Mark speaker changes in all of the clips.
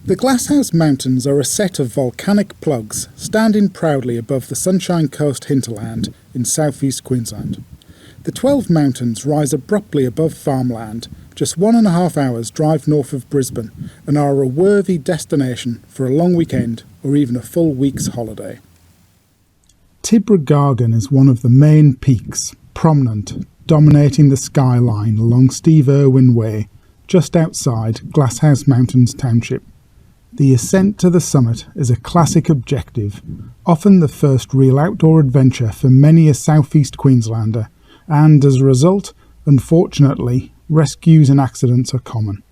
Speaker 1: The Glasshouse Mountains are a set of volcanic plugs standing proudly above the Sunshine Coast hinterland in southeast Queensland. The 12 mountains rise abruptly above farmland, just 1.5 hours drive north of Brisbane, and are a worthy destination for a long weekend or even a full week's holiday. Tibrogargan is one of the main peaks, prominent, dominating the skyline along Steve Irwin Way, just outside Glasshouse Mountains Township. The ascent to the summit is a classic objective, often the first real outdoor adventure for many a southeast Queenslander, and as a result, unfortunately, rescues and accidents are common.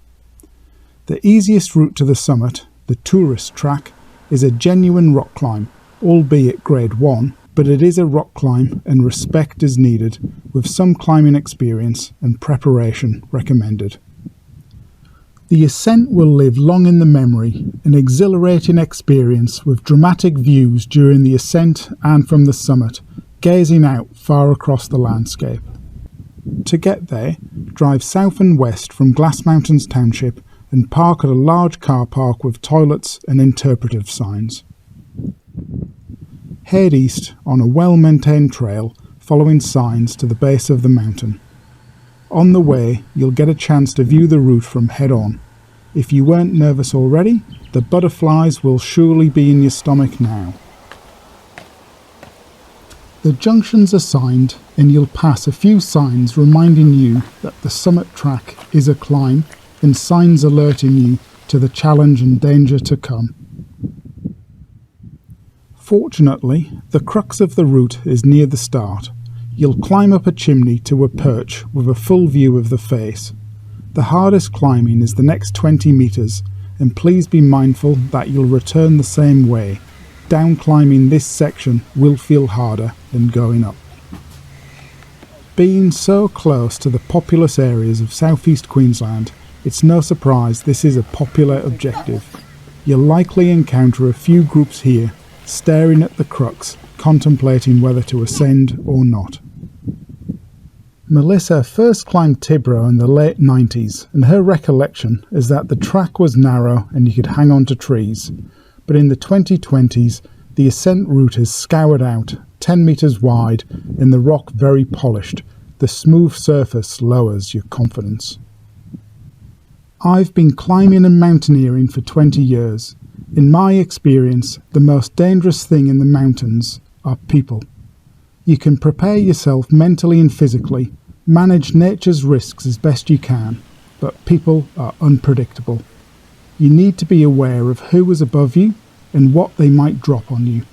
Speaker 1: The easiest route to the summit, the tourist track, is a genuine rock climb, albeit grade 1, but it is a rock climb and respect is needed, with some climbing experience and preparation recommended. The ascent will live long in the memory, an exhilarating experience with dramatic views during the ascent and from the summit, gazing out far across the landscape. To get there, drive south and west from Glass Mountains Township and park at a large car park with toilets and interpretive signs. Head east on a well-maintained trail, following signs to the base of the mountain. On the way, you'll get a chance to view the route from head on. If you weren't nervous already, the butterflies will surely be in your stomach now. The junctions are signed, and you'll pass a few signs reminding you that the summit track is a climb, and signs alerting you to the challenge and danger to come. Fortunately, the crux of the route is near the start. You'll climb up a chimney to a perch with a full view of the face. The hardest climbing is the next 20 metres, and please be mindful that you'll return the same way. Down climbing this section will feel harder than going up. Being so close to the populous areas of southeast Queensland, it's no surprise this is a popular objective. You'll likely encounter a few groups here, staring at the crux, contemplating whether to ascend or not. Melissa first climbed Tibro in the late 90s, and her recollection is that the track was narrow and you could hang on to trees. But in the 2020s, the ascent route is scoured out, 10 metres wide, and the rock very polished. The smooth surface lowers your confidence. I've been climbing and mountaineering for 20 years. In my experience, the most dangerous thing in the mountains are people. You can prepare yourself mentally and physically, manage nature's risks as best you can, but people are unpredictable. You need to be aware of who is above you and what they might drop on you.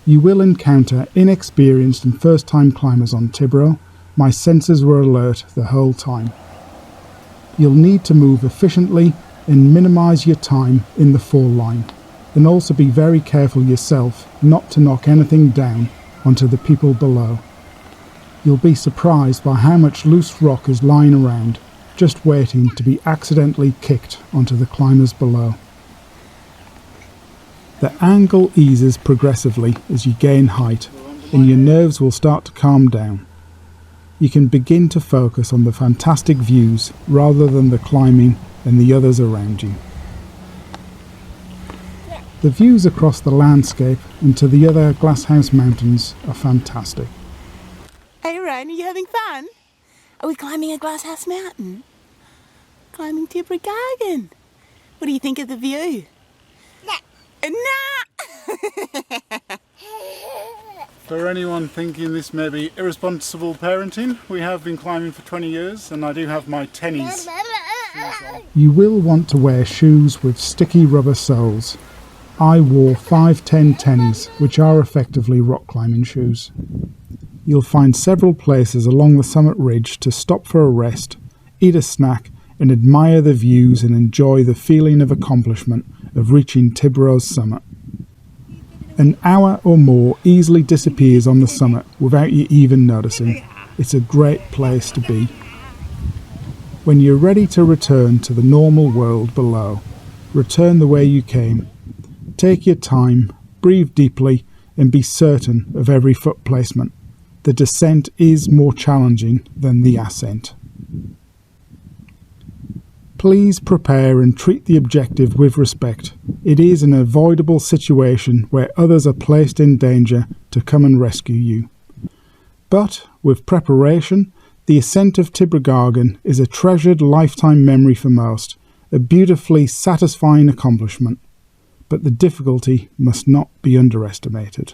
Speaker 1: You will encounter inexperienced and first-time climbers on Tibro. My senses were alert the whole time. You'll need to move efficiently and minimise your time in the fall line, and also be very careful yourself not to knock anything down onto the people below. You'll be surprised by how much loose rock is lying around, just waiting to be accidentally kicked onto the climbers below. The angle eases progressively as you gain height, and your nerves will start to calm down. You can begin to focus on the fantastic views rather than the climbing and the others around you. The views across the landscape and to the other Glasshouse Mountains are fantastic.
Speaker 2: Hey Ryan, are you having fun? Are we climbing a Glasshouse Mountain? Climbing Tibrogargan. What do you think of the view? Nah!
Speaker 1: For anyone thinking this may be irresponsible parenting, we have been climbing for 20 years and I do have my tennies. You will want to wear shoes with sticky rubber soles. I wore 510 tennies, which are effectively rock climbing shoes. You'll find several places along the summit ridge to stop for a rest, eat a snack, and admire the views and enjoy the feeling of accomplishment of reaching Tibro's summit. An hour or more easily disappears on the summit without you even noticing. It's a great place to be. When you're ready to return to the normal world below, return the way you came. Take your time, breathe deeply, and be certain of every foot placement. The descent is more challenging than the ascent. Please prepare and treat the objective with respect. It is an avoidable situation where others are placed in danger to come and rescue you. But, with preparation, the ascent of Tibrogargan is a treasured lifetime memory for most, a beautifully satisfying accomplishment. But the difficulty must not be underestimated.